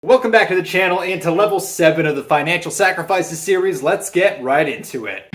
Welcome back to the channel and to level 7 of the Financial Sacrifices series. Let's get right into it.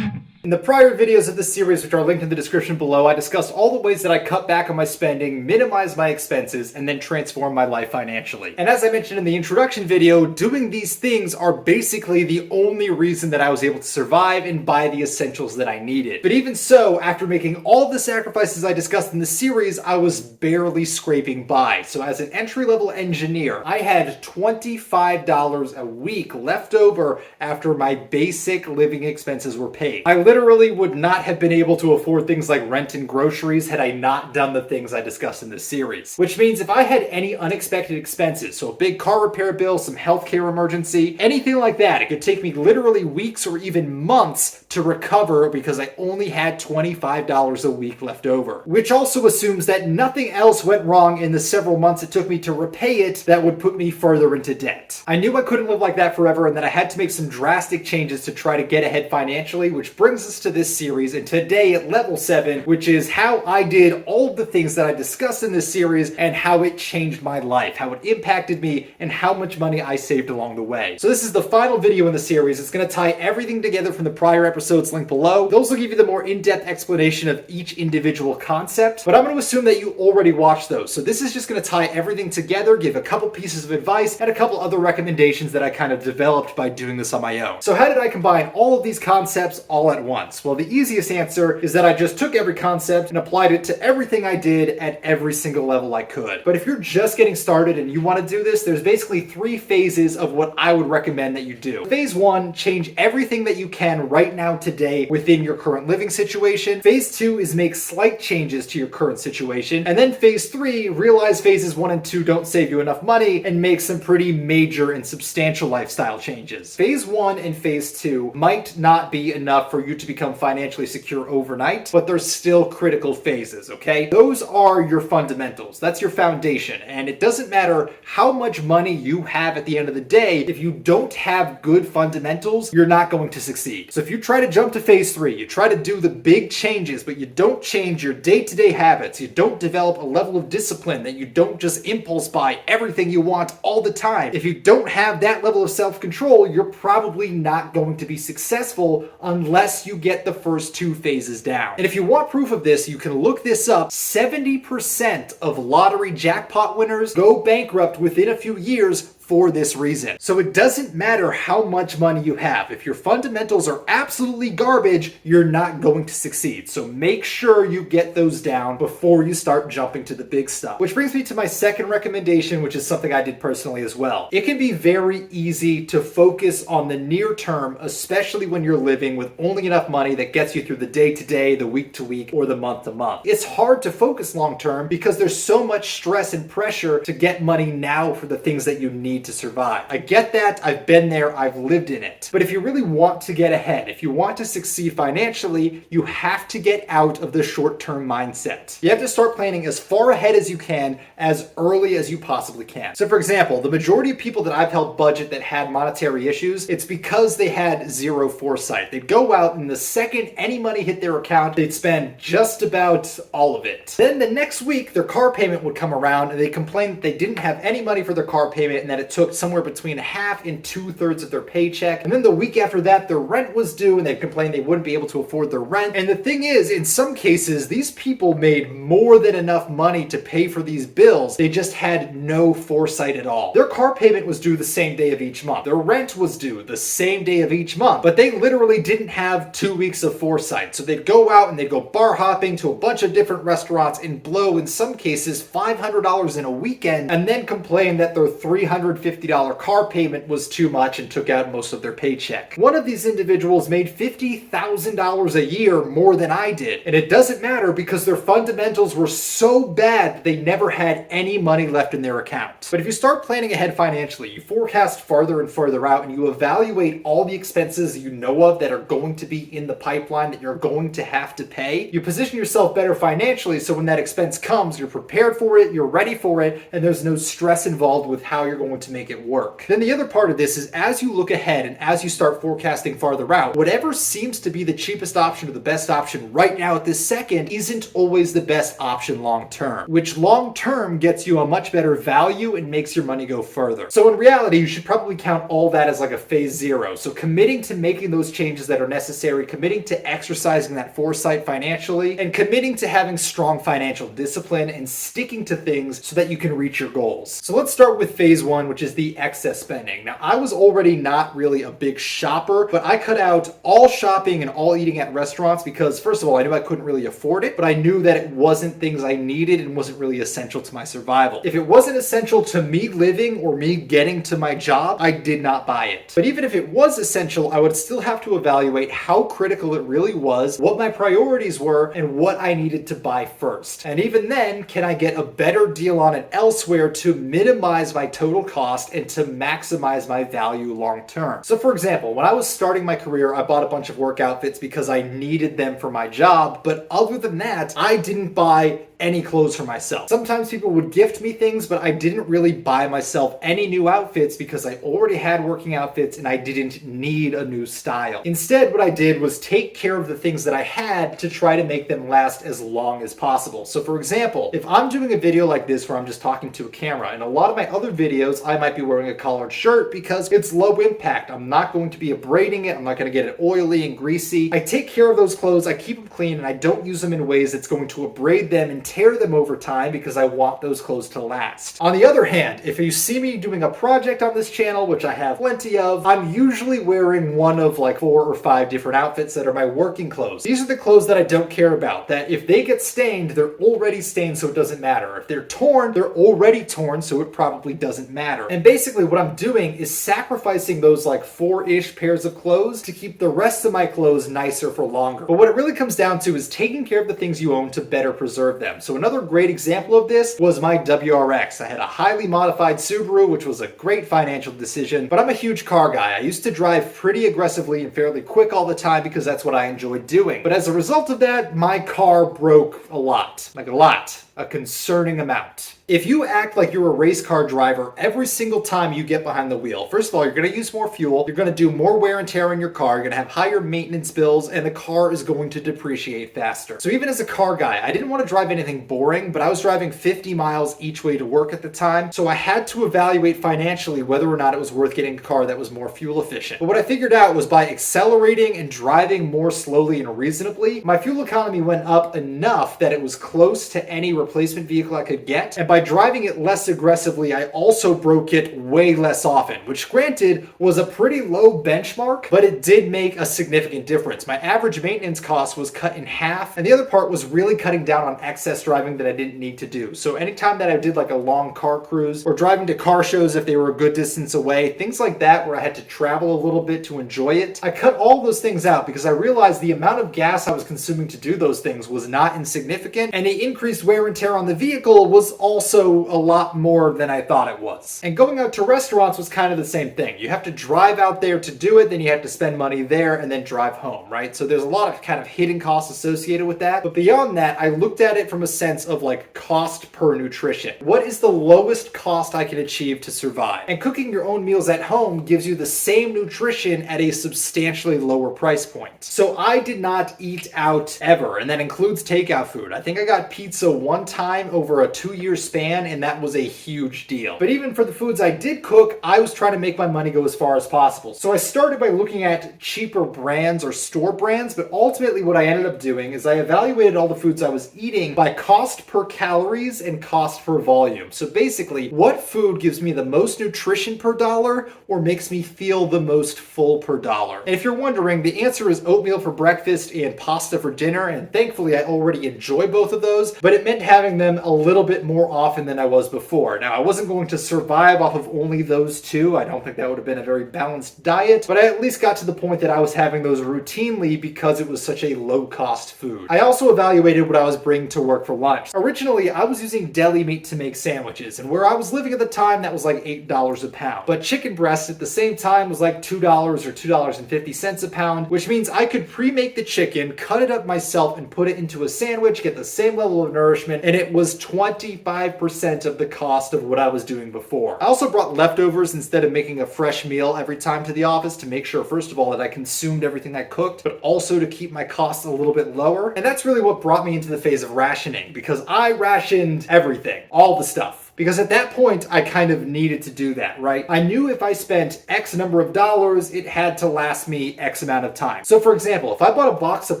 In the prior videos of this series, which are linked in the description below, I discussed all the ways that I cut back on my spending, minimize my expenses, and then transform my life financially. And as I mentioned in the introduction video, doing these things are basically the only reason that I was able to survive and buy the essentials that I needed. But even so, after making all of the sacrifices I discussed in the series, I was barely scraping by. So as an entry-level engineer, I had $25 a week left over after my basic living expenses were paid. I literally would not have been able to afford things like rent and groceries had I not done the things I discussed in this series. Which means if I had any unexpected expenses, so a big car repair bill, some healthcare emergency, anything like that, it could take me literally weeks or even months to recover because I only had $25 a week left over. Which also assumes that nothing else went wrong in the several months it took me to repay it that would put me further into debt. I knew I couldn't live like that forever and that I had to make some drastic changes to try to get ahead financially, which brings us to this series, and today at level 7, which is how I did all of the things that I discussed in this series and how it changed my life, how it impacted me, and how much money I saved along the way. So this is the final video in the series. It's going to tie everything together from the prior episodes linked below. Those will give you the more in-depth explanation of each individual concept, but I'm going to assume that you already watched those. So this is just going to tie everything together, give a couple pieces of advice, and a couple other recommendations that I kind of developed by doing this on my own. So how did I combine all of these concepts all at once? Well, the easiest answer is that I just took every concept and applied it to everything I did at every single level I could. But if you're just getting started and you want to do this, there's basically 3 phases of what I would recommend that you do. Phase 1, change everything that you can right now today within your current living situation. Phase 2 is make slight changes to your current situation. And then phase 3, realize phases 1 and 2 don't save you enough money and make some pretty major and substantial lifestyle changes. Phase 1 and phase 2 might not be enough for you to become financially secure overnight, but they're still critical phases, okay? Those are your fundamentals. That's your foundation. And it doesn't matter how much money you have at the end of the day, if you don't have good fundamentals, you're not going to succeed. So if you try to jump to phase 3, you try to do the big changes, but you don't change your day-to-day habits, you don't develop a level of discipline, that you don't just impulse buy everything you want all the time. If you don't have that level of self-control, you're probably not going to be successful unless you get the first 2 phases down. And if you want proof of this, you can look this up. 70% of lottery jackpot winners go bankrupt within a few years for this reason. So it doesn't matter how much money you have. If your fundamentals are absolutely garbage, you're not going to succeed. So make sure you get those down before you start jumping to the big stuff. Which brings me to my second recommendation, which is something I did personally as well. It can be very easy to focus on the near term, especially when you're living with only enough money that gets you through the day-to-day, the week-to-week, or the month-to-month. It's hard to focus long-term because there's so much stress and pressure to get money now for the things that you need to survive. I get that. I've been there. I've lived in it. But if you really want to get ahead, if you want to succeed financially, you have to get out of the short-term mindset. You have to start planning as far ahead as you can, as early as you possibly can. So for example, the majority of people that I've helped budget that had monetary issues, it's because they had zero foresight. They'd go out and the second any money hit their account, they'd spend just about all of it. Then the next week, their car payment would come around and they complained that they didn't have any money for their car payment and that it took somewhere between half and 2/3 of their paycheck. And then the week after that, their rent was due and they complained they wouldn't be able to afford their rent. And the thing is, in some cases, these people made more than enough money to pay for these bills. They just had no foresight at all. Their car payment was due the same day of each month. Their rent was due the same day of each month. But they literally didn't have 2 weeks of foresight. So they'd go out and they'd go bar hopping to a bunch of different restaurants and blow, in some cases, $500 in a weekend and then complain that their $350 car payment was too much and took out most of their paycheck. One of these individuals made $50,000 a year more than I did. And it doesn't matter because their fundamentals were so bad that they never had any money left in their account. But if you start planning ahead financially, you forecast farther and further out and you evaluate all the expenses you know of that are going to be in the pipeline that you're going to have to pay, you position yourself better financially so when that expense comes, you're prepared for it, you're ready for it, and there's no stress involved with how you're going to to make it work. Then the other part of this is as you look ahead and as you start forecasting farther out, whatever seems to be the cheapest option or the best option right now at this second isn't always the best option long term, which long term gets you a much better value and makes your money go further. So in reality, you should probably count all that as like a phase zero. So committing to making those changes that are necessary, committing to exercising that foresight financially, and committing to having strong financial discipline and sticking to things so that you can reach your goals. So let's start with phase one, which is the excess spending. Now, I was already not really a big shopper, but I cut out all shopping and all eating at restaurants because, first of all, I knew I couldn't really afford it, but I knew that it wasn't things I needed and wasn't really essential to my survival. If it wasn't essential to me living or me getting to my job, I did not buy it. But even if it was essential, I would still have to evaluate how critical it really was, what my priorities were, and what I needed to buy first. And even then, can I get a better deal on it elsewhere to minimize my total cost and to maximize my value long term? So for example, when I was starting my career, I bought a bunch of work outfits because I needed them for my job, but other than that, I didn't buy any clothes for myself. Sometimes people would gift me things, but I didn't really buy myself any new outfits because I already had working outfits and I didn't need a new style. Instead, what I did was take care of the things that I had to try to make them last as long as possible. So for example, if I'm doing a video like this where I'm just talking to a camera, and a lot of my other videos, I might be wearing a collared shirt because it's low impact. I'm not going to be abrading it. I'm not going to get it oily and greasy. I take care of those clothes, I keep them clean, and I don't use them in ways that's going to abrade them and tear them over time because I want those clothes to last. On the other hand, if you see me doing a project on this channel, which I have plenty of, I'm usually wearing one of like 4 or 5 different outfits that are my working clothes. These are the clothes that I don't care about, that if they get stained, they're already stained, so it doesn't matter. If they're torn, they're already torn, so it probably doesn't matter. And basically what I'm doing is sacrificing those like 4-ish pairs of clothes to keep the rest of my clothes nicer for longer. But what it really comes down to is taking care of the things you own to better preserve them. So another great example of this was my WRX. I had a highly modified Subaru, which was a great financial decision, but I'm a huge car guy. I used to drive pretty aggressively and fairly quick all the time because that's what I enjoyed doing. But as a result of that, my car broke a lot. Like a lot. A concerning amount. If you act like you're a race car driver every single time you get behind the wheel, first of all, you're going to use more fuel, you're going to do more wear and tear on your car, you're going to have higher maintenance bills, and the car is going to depreciate faster. So even as a car guy, I didn't want to drive anything boring, but I was driving 50 miles each way to work at the time, so I had to evaluate financially whether or not it was worth getting a car that was more fuel efficient. But what I figured out was by accelerating and driving more slowly and reasonably, my fuel economy went up enough that it was close to any replacement vehicle I could get, and by driving it less aggressively, I also broke it way less often, which granted was a pretty low benchmark, but it did make a significant difference. My average maintenance cost was cut in half, and the other part was really cutting down on excess driving that I didn't need to do. So anytime that I did like a long car cruise or driving to car shows if they were a good distance away, things like that where I had to travel a little bit to enjoy it, I cut all those things out because I realized the amount of gas I was consuming to do those things was not insignificant, and the increased wear and tear on the vehicle was also a lot more than I thought it was. And going out to restaurants was kind of the same thing. You have to drive out there to do it, then you have to spend money there and then drive home, right? So there's a lot of kind of hidden costs associated with that. But beyond that, I looked at it from a sense of like cost per nutrition. What is the lowest cost I can achieve to survive? And cooking your own meals at home gives you the same nutrition at a substantially lower price point. So I did not eat out ever, and that includes takeout food. I think I got pizza one time over a 2-year span, and that was a huge deal. But even for the foods I did cook, I was trying to make my money go as far as possible. So I started by looking at cheaper brands or store brands, but ultimately what I ended up doing is I evaluated all the foods I was eating by cost per calories and cost per volume. So basically, what food gives me the most nutrition per dollar or makes me feel the most full per dollar? And if you're wondering, the answer is oatmeal for breakfast and pasta for dinner, and thankfully I already enjoy both of those, but it meant having them a little bit more often than I was before. Now, I wasn't going to survive off of only those two. I don't think that would have been a very balanced diet, but I at least got to the point that I was having those routinely because it was such a low-cost food. I also evaluated what I was bringing to work for lunch. Originally, I was using deli meat to make sandwiches, and where I was living at the time, that was like $8 a pound. But chicken breast at the same time was like $2 or $2.50 a pound, which means I could pre-make the chicken, cut it up myself, and put it into a sandwich, get the same level of nourishment enjoyment, and it was 25% of the cost of what I was doing before. I also brought leftovers instead of making a fresh meal every time to the office to make sure, first of all, that I consumed everything I cooked, but also to keep my costs a little bit lower. And that's really what brought me into the phase of rationing, because I rationed everything, all the stuff. Because at that point, I kind of needed to do that, right? I knew if I spent X number of dollars, it had to last me X amount of time. So for example, if I bought a box of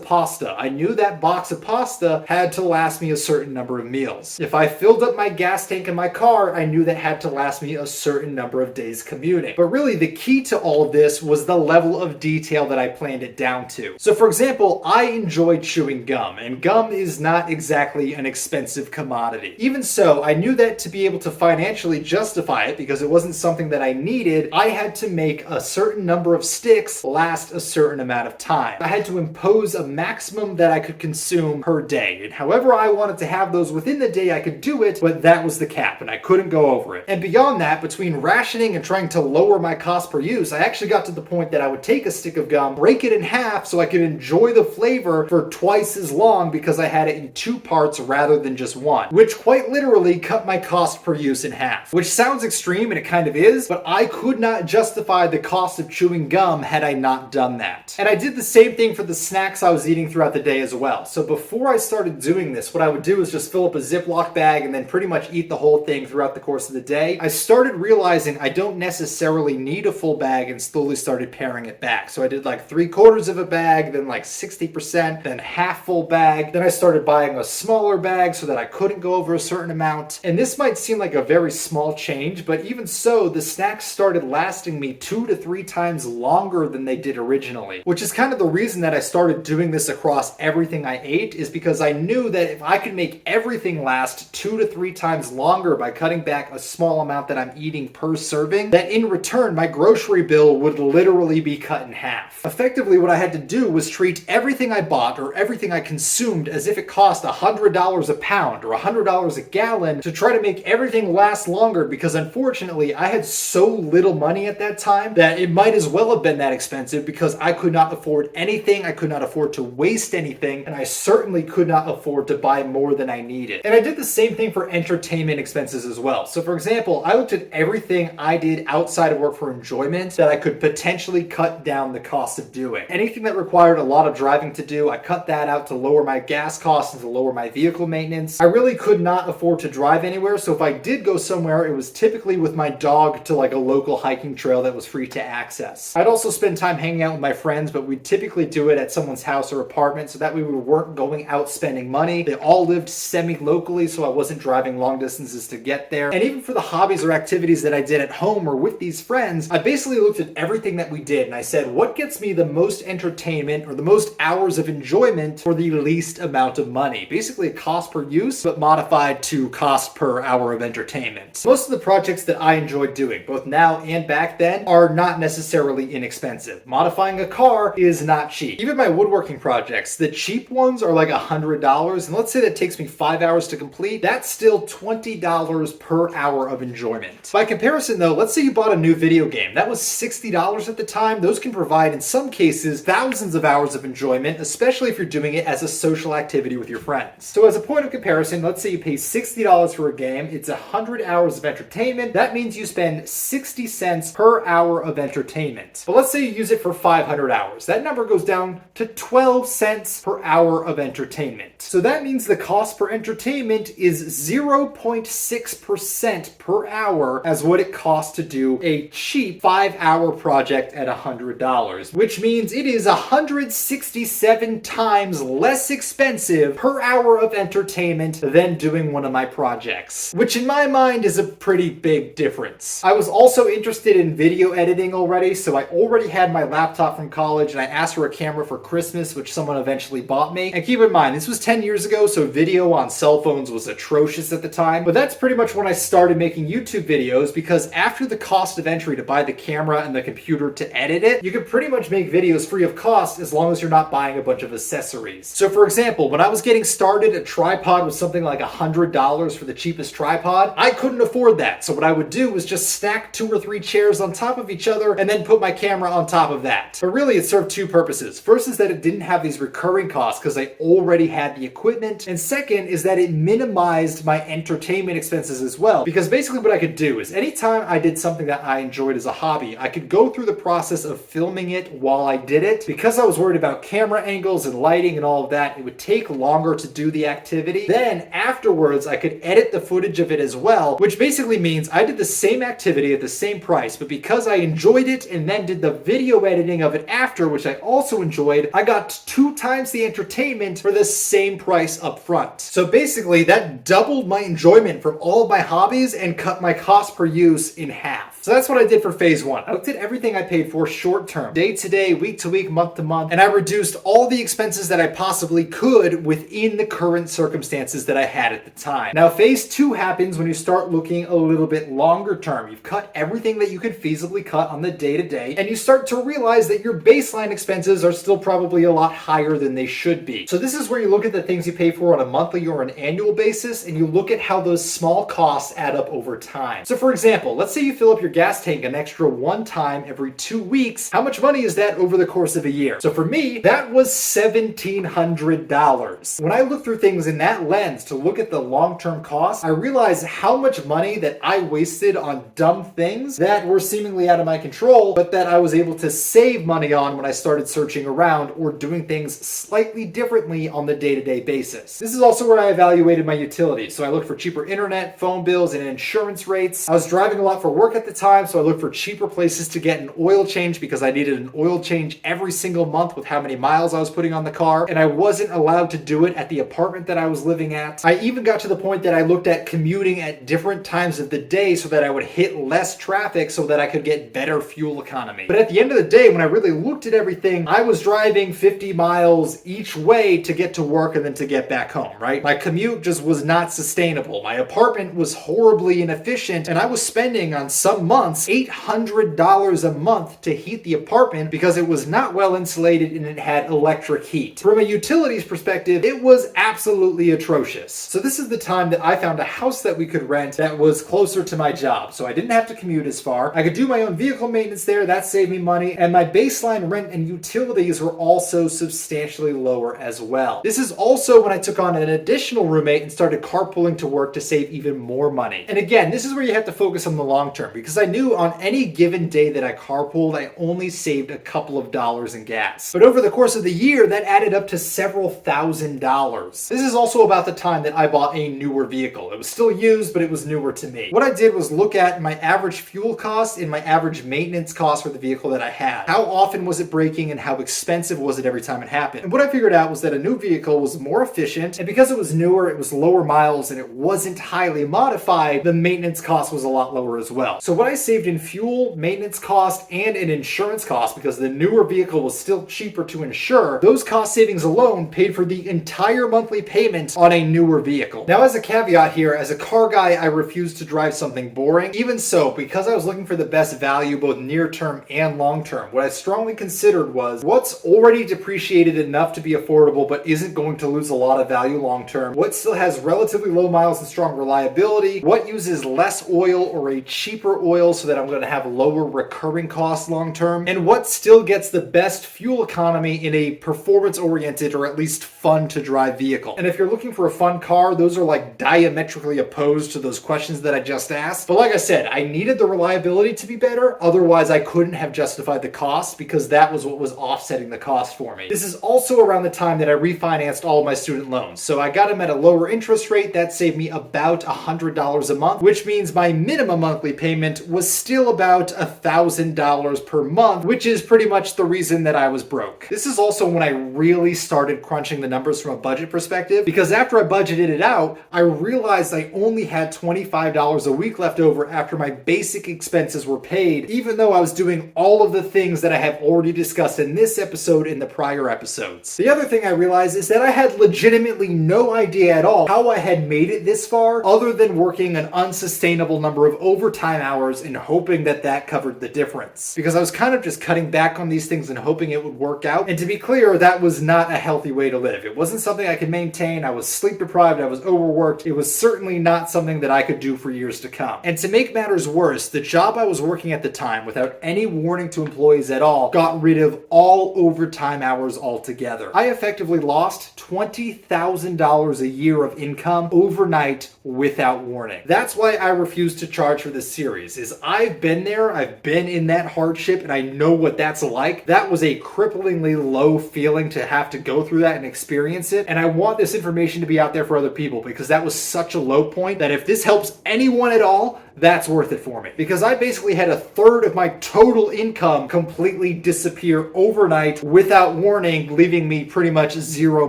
pasta, I knew that box of pasta had to last me a certain number of meals. If I filled up my gas tank in my car, I knew that had to last me a certain number of days commuting. But really, the key to all of this was the level of detail that I planned it down to. So for example, I enjoyed chewing gum, and gum is not exactly an expensive commodity. Even so, I knew that to be able to financially justify it, because it wasn't something that I needed, I had to make a certain number of sticks last a certain amount of time. I had to impose a maximum that I could consume per day, and however I wanted to have those within the day I could do it, but that was the cap and I couldn't go over it. And beyond that, between rationing and trying to lower my cost per use, I actually got to the point that I would take a stick of gum, break it in half so I could enjoy the flavor for twice as long, because I had it in 2 parts rather than just 1, which quite literally cut my cost per use in half. Which sounds extreme, and it kind of is, but I could not justify the cost of chewing gum had I not done that. And I did the same thing for the snacks I was eating throughout the day as well. So before I started doing this, what I would do is just fill up a Ziploc bag and then pretty much eat the whole thing throughout the course of the day. I started realizing I don't necessarily need a full bag, and slowly started paring it back. So I did like 3/4 of a bag, then like 60%, then half full bag. Then I started buying a smaller bag so that I couldn't go over a certain amount. And this might seem like a very small change, but even so, the snacks started lasting me 2 to 3 times longer than they did originally, which is kind of the reason that I started doing this across everything I ate, is because I knew that if I could make everything last 2 to 3 times longer by cutting back a small amount that I'm eating per serving, that in return my grocery bill would literally be cut in half. Effectively, what I had to do was treat everything I bought or everything I consumed as if it cost $100 a pound or $100 a gallon, to try to make everything last longer, because unfortunately I had so little money at that time that it might as well have been that expensive, because I could not afford anything, I could not afford to waste anything, and I certainly could not afford to buy more than I needed. And I did the same thing for entertainment expenses as well. So for example, I looked at everything I did outside of work for enjoyment that I could potentially cut down the cost of doing. Anything that required a lot of driving to do, I cut that out to lower my gas costs and to lower my vehicle maintenance. I really could not afford to drive anywhere, so if I did go somewhere, it was typically with my dog to like a local hiking trail that was free to access. I'd also spend time hanging out with my friends, but we'd typically do it at someone's house or apartment, so that way we weren't going out spending money. They all lived semi-locally, so I wasn't driving long distances to get there. And even for the hobbies or activities that I did at home or with these friends, I basically looked at everything that we did and I said, what gets me the most entertainment or the most hours of enjoyment for the least amount of money? Basically a cost per use, but modified to cost per hour of entertainment. Most of the projects that I enjoyed doing, both now and back then, are not necessarily inexpensive. Modifying a car is not cheap. Even my woodworking projects, the cheap ones are like $100, and let's say that takes me 5 hours to complete, that's still $20 per hour of enjoyment. By comparison though, let's say you bought a new video game. That was $60 at the time. Those can provide, in some cases, thousands of hours of enjoyment, especially if you're doing it as a social activity with your friends. So as a point of comparison, let's say you pay $60 for a game, it's 100 hours of entertainment. That means you spend 60 cents per hour of entertainment. But let's say you use it for 500 hours. That number goes down to 12 cents per hour of entertainment. So that means the cost per entertainment is 0.6% per hour as what it costs to do a cheap 5-hour project at $100, which means it is 167 times less expensive per hour of entertainment than doing one of my projects, which in my mind is a pretty big difference. I was also interested in video editing already, so I already had my laptop from college and I asked for a camera for Christmas, which someone eventually bought me. And keep in mind, this was 10 years ago, so video on cell phones was atrocious at the time, but that's pretty much when I started making YouTube videos, because after the cost of entry to buy the camera and the computer to edit it, you could pretty much make videos free of cost as long as you're not buying a bunch of accessories. So for example, when I was getting started, a tripod was something like $100 for the cheapest tripod. tripod. I couldn't afford that. So what I would do was just stack 2 or 3 chairs on top of each other and then put my camera on top of that. But really it served 2 purposes. First is that it didn't have these recurring costs because I already had the equipment. And second is that it minimized my entertainment expenses as well. Because basically what I could do is anytime I did something that I enjoyed as a hobby, I could go through the process of filming it while I did it. Because I was worried about camera angles and lighting and all of that, it would take longer to do the activity. Then afterwards, I could edit the footage of it as well, which basically means I did the same activity at the same price, but because I enjoyed it and then did the video editing of it after, which I also enjoyed, I got 2 times the entertainment for the same price up front. So basically that doubled my enjoyment from all of my hobbies and cut my cost per use in half. So that's what I did for phase 1. I looked at everything I paid for short term, day to day, week to week, month to month, and I reduced all the expenses that I possibly could within the current circumstances that I had at the time. Now phase 2 happens when you start looking a little bit longer term. You've cut everything that you could feasibly cut on the day to day, and you start to realize that your baseline expenses are still probably a lot higher than they should be. So this is where you look at the things you pay for on a monthly or an annual basis, and you look at how those small costs add up over time. So for example, let's say you fill up your gas tank an extra 1 time every 2 weeks. How much money is that over the course of a year? So for me, that was $1,700. When I look through things in that lens to look at the long-term costs, I realize how much money that I wasted on dumb things that were seemingly out of my control, but that I was able to save money on when I started searching around or doing things slightly differently on the day-to-day basis. This is also where I evaluated my utilities. So I looked for cheaper internet, phone bills, and insurance rates. I was driving a lot for work at the time, so I looked for cheaper places to get an oil change because I needed an oil change every single month with how many miles I was putting on the car, and I wasn't allowed to do it at the apartment that I was living at. I even got to the point that I looked at commuting at different times of the day so that I would hit less traffic so that I could get better fuel economy. But at the end of the day, when I really looked at everything, I was driving 50 miles each way to get to work and then to get back home, right? My commute just was not sustainable. My apartment was horribly inefficient, and I was spending on some months $800 a month to heat the apartment because it was not well insulated and it had electric heat. From a utilities perspective, it was absolutely atrocious. So this is the time that I found a house that we could rent that was closer to my job. So I didn't have to commute as far. I could do my own vehicle maintenance there. That saved me money. And my baseline rent and utilities were also substantially lower as well. This is also when I took on an additional roommate and started carpooling to work to save even more money. And again, this is where you have to focus on the long term, because I knew on any given day that I carpooled, I only saved a couple of dollars in gas. But over the course of the year, that added up to several $1,000s. This is also about the time that I bought a newer vehicle. It was still used, but it was newer to me. What I did was look at my average fuel cost and my average maintenance cost for the vehicle that I had. How often was it breaking and how expensive was it every time it happened? And what I figured out was that a new vehicle was more efficient, and because it was newer, it was lower miles, and it wasn't highly modified, the maintenance cost was a lot lower as well. So what I saved in fuel, maintenance cost, and in insurance cost, because the newer vehicle was still cheaper to insure, those cost savings alone paid for the entire monthly payment on a newer vehicle. Now, as a caveat here, as a car guy, I refuse to drive something boring. Even so, because I was looking for the best value both near term and long term, what I strongly considered was what's already depreciated enough to be affordable but isn't going to lose a lot of value long term, what still has relatively low miles and strong reliability, what uses less oil or a cheaper oil so that I'm going to have lower recurring costs long term, and what still gets the best fuel economy in a performance oriented or at least fun to drive vehicle. And if you're looking for a fun car, those are like diametrically opposed to those questions that I just asked. But like I said, I needed the reliability to be better, otherwise I couldn't have justified the cost because that was what was offsetting the cost for me. This is also around the time that I refinanced all of my student loans. So I got them at a lower interest rate that saved me about $100 a month, which means my minimum monthly payment was still about $1,000 per month, which is pretty much the reason that I was broke. This is also when I really started crunching the numbers from a budget perspective, because after I budgeted it out, I realized I only had $25 a week left over after my basic expenses were paid, even though I was doing all of the things that I have already discussed in this episode in the prior episodes. The other thing I realized is that I had legitimately no idea at all how I had made it this far other than working an unsustainable number of overtime hours $1,000 and hoping that that covered the difference. Because I was kind of just cutting back on these things and hoping it would work out. And to be clear, that was not a healthy way to live. It wasn't something I could maintain. I was sleep deprived. I was overworked. It was certainly not something that I could do for years to come. And to make matters worse, the job I was working at the time, without any warning to employees at all, got rid of all overtime hours altogether. I effectively lost $20,000 a year of income overnight without warning. That's why I refuse to charge for this series, is I've been there, I've been in that hardship, and I know what that's like. That was a cripplingly low feeling to have to go through that and experience it, and I want this information to be out there for other people because that was such a low point that if this helps anyone at all, that's worth it for me. Because I basically had a third of my total income completely disappear overnight without warning, leaving me pretty much zero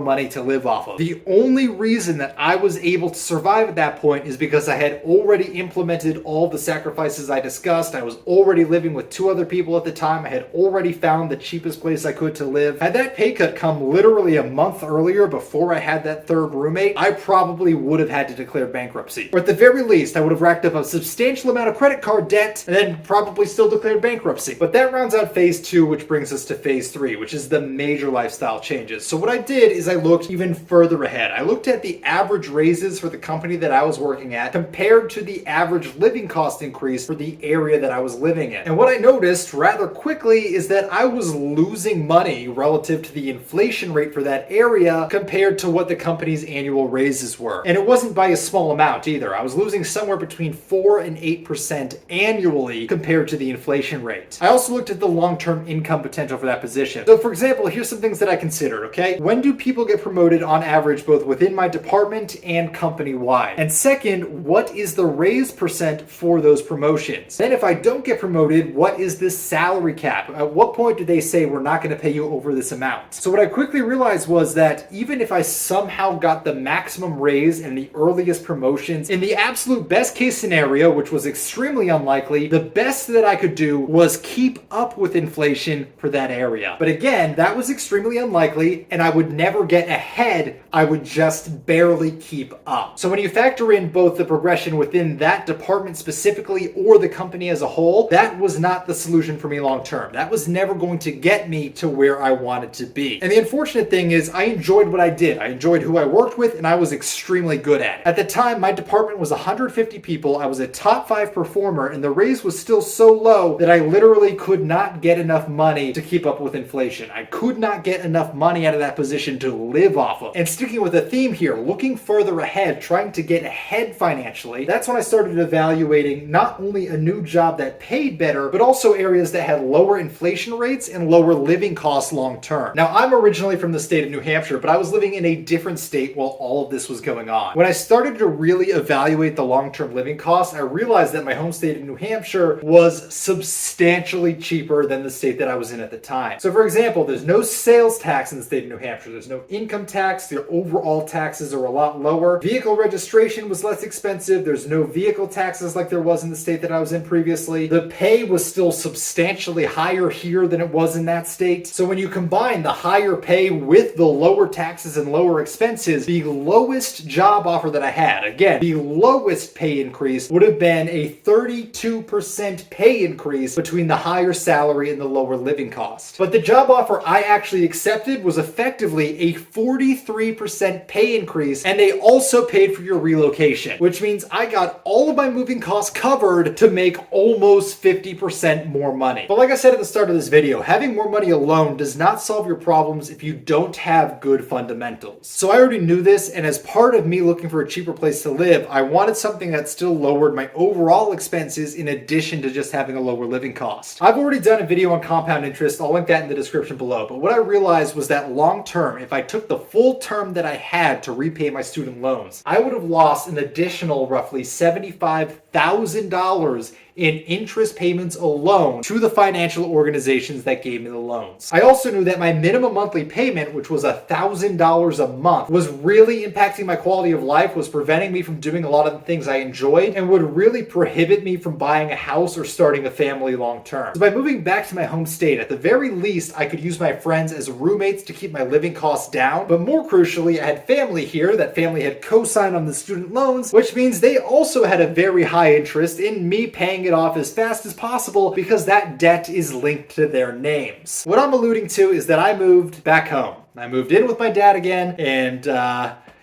money to live off of. The only reason that I was able to survive at that point is because I had already implemented all the sacrifices I discussed. I was already living with 2 other people at the time. I had already found the cheapest place I could to live. Had that pay cut come literally a month earlier before I had that third roommate, I probably would have had to declare bankruptcy. Or at the very least, I would have racked up a substantial amount of credit card debt and then probably still declared bankruptcy. But that rounds out phase 2, which brings us to phase 3, which is the major lifestyle changes. So what I did is I looked even further ahead. I looked at the average raises for the company that I was working at compared to the average living cost increase for the area that I was living in. And what I noticed rather quickly is that I was losing money relative to the inflation rate for that area compared to what the company's annual raises were. And it wasn't by a small amount either. I was losing somewhere between 4 and 8% annually compared to the inflation rate. I also looked at the long-term income potential for that position. So for example, here's some things that I considered, okay? When do people get promoted on average both within my department and company-wide? And second, what is the raise percent for those promotions? Then if I don't get promoted, what is this salary cap? At what point do they say we're not going to pay you over this amount? So what I quickly realized was that even if I somehow got the maximum raise and the earliest promotions, in the absolute best case scenario, which was extremely unlikely, the best that I could do was keep up with inflation for that area. But again, that was extremely unlikely, and I would never get ahead. I would just barely keep up. So when you factor in both the progression within that department specifically or the company as a whole, that was not the solution for me long term. That was never going to get me to where I wanted to be. And the unfortunate thing is I enjoyed what I did. I enjoyed who I worked with, and I was extremely good at it. At the time, my department was 150 people. I was a top 5 performer, and the raise was still so low that I literally could not get enough money to keep up with inflation. I could not get enough money out of that position to live off of. And sticking with the theme here, looking further ahead, trying to get ahead financially, that's when I started evaluating not only a new job that paid better, but also areas that had lower inflation rates and lower living costs long term. Now, I'm originally from the state of New Hampshire, but I was living in a different state while all of this was going on. When I started to really evaluate the long-term living costs, I realized that my home state of New Hampshire was substantially cheaper than the state that I was in at the time. So for example, there's no sales tax in the state of New Hampshire. There's no income tax. The overall taxes are a lot lower. Vehicle registration was less expensive. There's no vehicle taxes like there was in the state that I was in previously. The pay was still substantially higher here than it was in that state. So when you combine the higher pay with the lower taxes and lower expenses, the lowest job offer that I had, again, the lowest pay increase would have been a 32% pay increase between the higher salary and the lower living cost. But the job offer I actually accepted was effectively a 43% pay increase, and they also paid for your relocation, which means I got all of my moving costs covered to make almost 50% more money. But like I said at the start of this video, having more money alone does not solve your problems if you don't have good fundamentals. So I already knew this, and as part of me looking for a cheaper place to live, I wanted something that still lowered my overall expenses in addition to just having a lower living cost. I've already done a video on compound interest. I'll link that in the description below. But what I realized was that long term, if I took the full term that I had to repay my student loans, I would have lost an additional roughly $75,000 in interest payments alone to the financial organizations that gave me the loans. I also knew that my minimum monthly payment, which was $1,000 a month, was really impacting my quality of life, was preventing me from doing a lot of the things I enjoyed, and would really prohibit me from buying a house or starting a family long term. So by moving back to my home state, at the very least, I could use my friends as roommates to keep my living costs down, but more crucially, I had family here. That family had co-signed on the student loans, which means they also had a very high high interest in me paying it off as fast as possible because that debt is linked to their names. What I'm alluding to is that I moved back home. I moved in with my dad again, and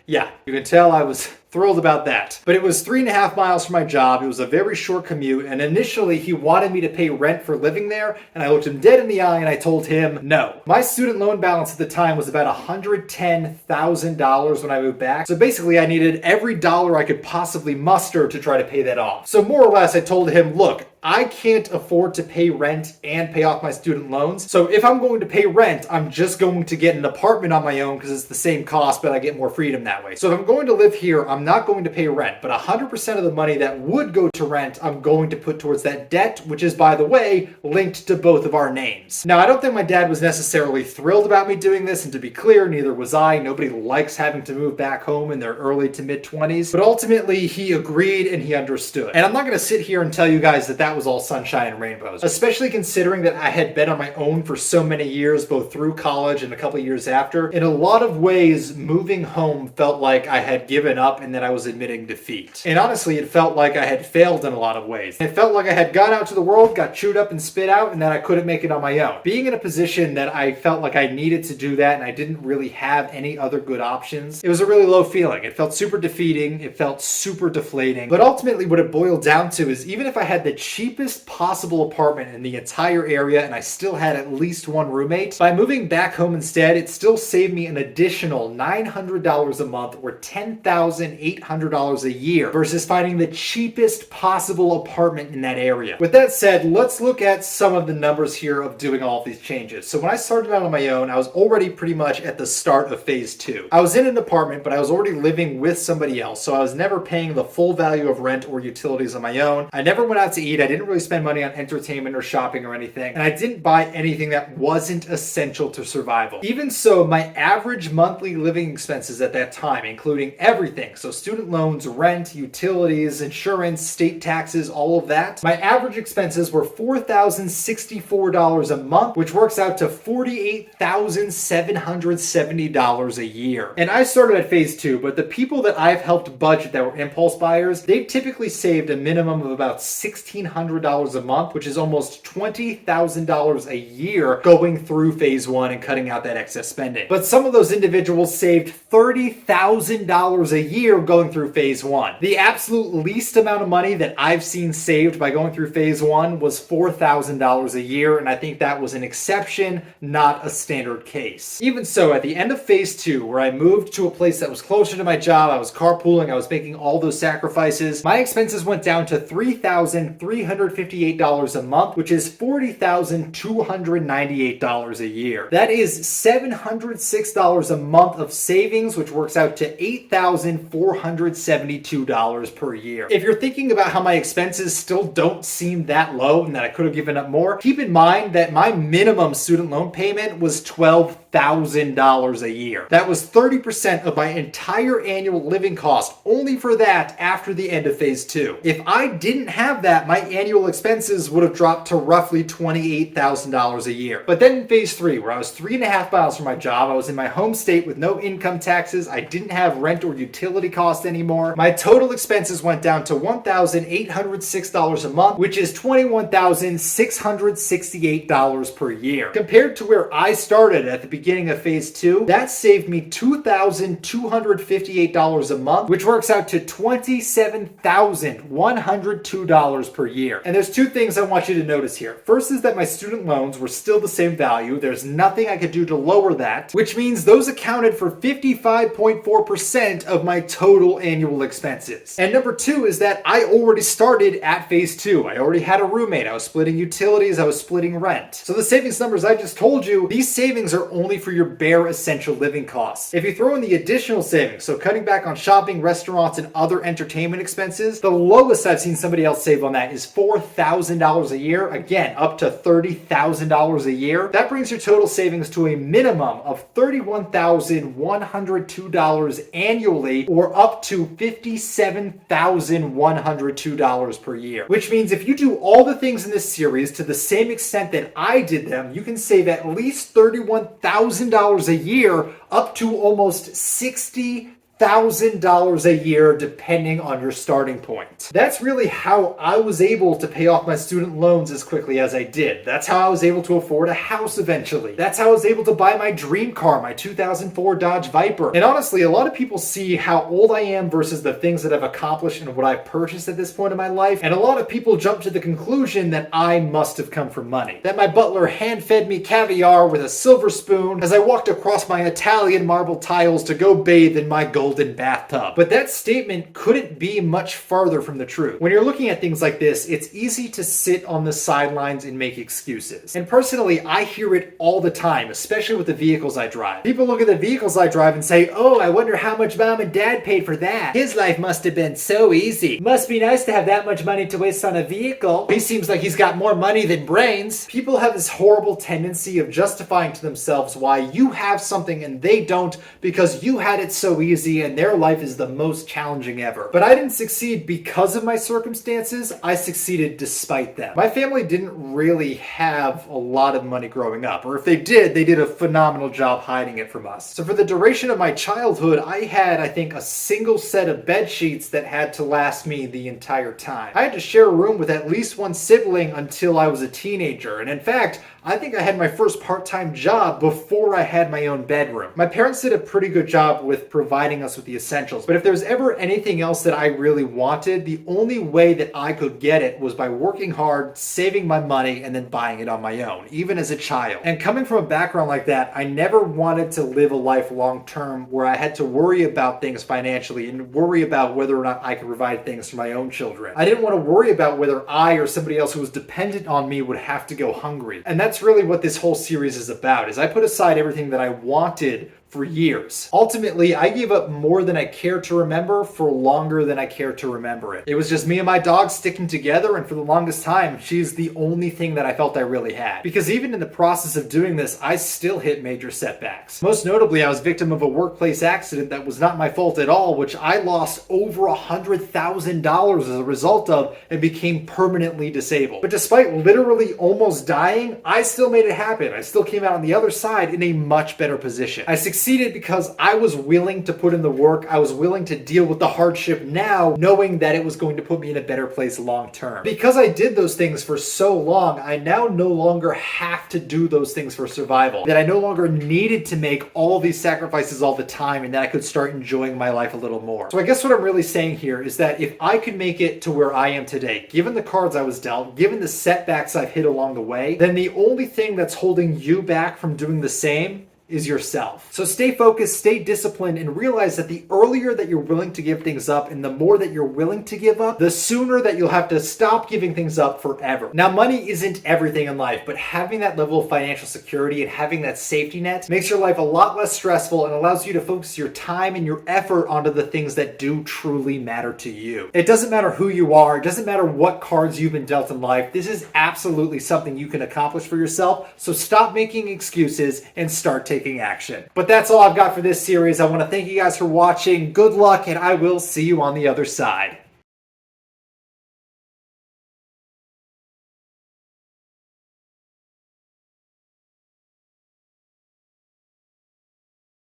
yeah, you can tell I was thrilled about that. But it was 3.5 miles from my job. It was a very short commute, and initially he wanted me to pay rent for living there, and I looked him dead in the eye and I told him no. My student loan balance at the time was about $110,000 when I moved back. So basically I needed every dollar I could possibly muster to try to pay that off. So more or less I told him, look, I can't afford to pay rent and pay off my student loans. So if I'm going to pay rent, I'm just going to get an apartment on my own because it's the same cost, but I get more freedom that way. So if I'm going to live here, I'm not going to pay rent, but 100% of the money that would go to rent, I'm going to put towards that debt, which is, by the way, linked to both of our names. Now, I don't think my dad was necessarily thrilled about me doing this, and to be clear, neither was I. Nobody likes having to move back home in their early to mid 20s, but ultimately he agreed and he understood. And I'm not going to sit here and tell you guys that that was all sunshine and rainbows, especially considering that I had been on my own for so many years, both through college and a couple years after. In a lot of ways, moving home felt like I had given up and that I was admitting defeat. And honestly, it felt like I had failed in a lot of ways. It felt like I had gone out to the world, got chewed up and spit out, and that I couldn't make it on my own. Being in a position that I felt like I needed to do that and I didn't really have any other good options, it was a really low feeling. It felt super defeating. It felt super deflating. But ultimately, what it boiled down to is even if I had the cheapest possible apartment in the entire area and I still had at least one roommate, by moving back home instead, it still saved me an additional $900 a month or $10,800 a year versus finding the cheapest possible apartment in that area. With that said, let's look at some of the numbers here of doing all of these changes. So when I started out on my own, I was already pretty much at the start of phase 2. I was in an apartment, but I was already living with somebody else, so I was never paying the full value of rent or utilities on my own. I never went out to eat. I didn't really spend money on entertainment or shopping or anything, and I didn't buy anything that wasn't essential to survival. Even so, my average monthly living expenses at that time, including everything, so student loans, rent, utilities, insurance, state taxes, all of that, my average expenses were $4,064 a month, which works out to $48,770 a year. And I started at phase 2, but the people that I've helped budget that were impulse buyers, they've typically saved a minimum of about $1,600 a month, which is almost $20,000 a year going through phase 1 and cutting out that excess spending. But some of those individuals saved $30,000 a year going through phase 1. The absolute least amount of money that I've seen saved by going through phase 1 was $4,000 a year, and I think that was an exception, not a standard case. Even so, at the end of phase 2, where I moved to a place that was closer to my job, I was carpooling, I was making all those sacrifices, my expenses went down to $3,358 a month, which is $40,298 a year. That is $706 a month of savings, which works out to $8,472 per year. If you're thinking about how my expenses still don't seem that low and that I could have given up more, keep in mind that my minimum student loan payment was $12,000 a year. That was 30% of my entire annual living cost, only for that after the end of phase 2. If I didn't have that, my annual expenses would have dropped to roughly $28,000 a year. But then in phase 3, where I was 3.5 miles from my job, I was in my home state with no income taxes, I didn't have rent or utility costs anymore, my total expenses went down to $1,806 a month, which is $21,668 per year. Compared to where I started at the beginning of phase 2, that saved me $2,258 a month, which works out to $27,102 per year. And there's two things I want you to notice here. First is that my student loans were still the same value. There's nothing I could do to lower that, which means those accounted for 55.4% of my total annual expenses. And number two is that I already started at phase 2. I already had a roommate. I was splitting utilities. I was splitting rent. So the savings numbers I just told you, these savings are only for your bare essential living costs. If you throw in the additional savings, so cutting back on shopping, restaurants, and other entertainment expenses, the lowest I've seen somebody else save on that is $4,000 a year. Again, up to $30,000 a year. That brings your total savings to a minimum of $31,102 annually, or up to $57,102 per year. Which means if you do all the things in this series to the same extent that I did them, you can save at least $31,000 a year, up to almost $60,000 $1,000 a year depending on your starting point. That's really how I was able to pay off my student loans as quickly as I did. That's how I was able to afford a house eventually. That's how I was able to buy my dream car, my 2004 Dodge Viper. And honestly, a lot of people see how old I am versus the things that I've accomplished and what I've purchased at this point in my life, and a lot of people jump to the conclusion that I must have come from money. That my butler hand-fed me caviar with a silver spoon as I walked across my Italian marble tiles to go bathe in my golden bathtub. But that statement couldn't be much farther from the truth. When you're looking at things like this, it's easy to sit on the sidelines and make excuses. And personally, I hear it all the time, especially with the vehicles I drive. People look at the vehicles I drive and say, "Oh, I wonder how much mom and dad paid for that. His life must have been so easy. Must be nice to have that much money to waste on a vehicle. He seems like he's got more money than brains." People have this horrible tendency of justifying to themselves why you have something and they don't because you had it so easy and their life is the most challenging ever. But I didn't succeed because of my circumstances. I succeeded despite them. My family didn't really have a lot of money growing up, or if they did a phenomenal job hiding it from us. So for the duration of my childhood, I had, I think, a single set of bed sheets that had to last me the entire time. I had to share a room with at least one sibling until I was a teenager, and in fact, I think I had my first part-time job before I had my own bedroom. My parents did a pretty good job with providing us with the essentials, but if there was ever anything else that I really wanted, the only way that I could get it was by working hard, saving my money, and then buying it on my own, even as a child. And coming from a background like that, I never wanted to live a life long-term where I had to worry about things financially and worry about whether or not I could provide things for my own children. I didn't want to worry about whether I or somebody else who was dependent on me would have to go hungry. And that's really what this whole series is about, is I put aside everything that I wanted for years. Ultimately, I gave up more than I care to remember for longer than I care to remember it. It was just me and my dog sticking together, and for the longest time, she's the only thing that I felt I really had. Because even in the process of doing this, I still hit major setbacks. Most notably, I was victim of a workplace accident that was not my fault at all, which I lost over $100,000 as a result of and became permanently disabled. But despite literally almost dying, I still made it happen. I still came out on the other side in a much better position. I succeeded because I was willing to put in the work. I was willing to deal with the hardship now, knowing that it was going to put me in a better place long term. Because I did those things for so long, I now no longer have to do those things for survival. That I no longer needed to make all these sacrifices all the time, and that I could start enjoying my life a little more. So I guess what I'm really saying here is that if I could make it to where I am today, given the cards I was dealt, given the setbacks I've hit along the way, then the only thing that's holding you back from doing the same is yourself. So stay focused, stay disciplined, and realize that the earlier that you're willing to give things up and the more that you're willing to give up, the sooner that you'll have to stop giving things up forever. Now, money isn't everything in life, but having that level of financial security and having that safety net makes your life a lot less stressful and allows you to focus your time and your effort onto the things that do truly matter to you. It doesn't matter who you are, it doesn't matter what cards you've been dealt in life, this is absolutely something you can accomplish for yourself, so stop making excuses and start taking action. But that's all I've got for this series. I want to thank you guys for watching. Good luck, and I will see you on the other side.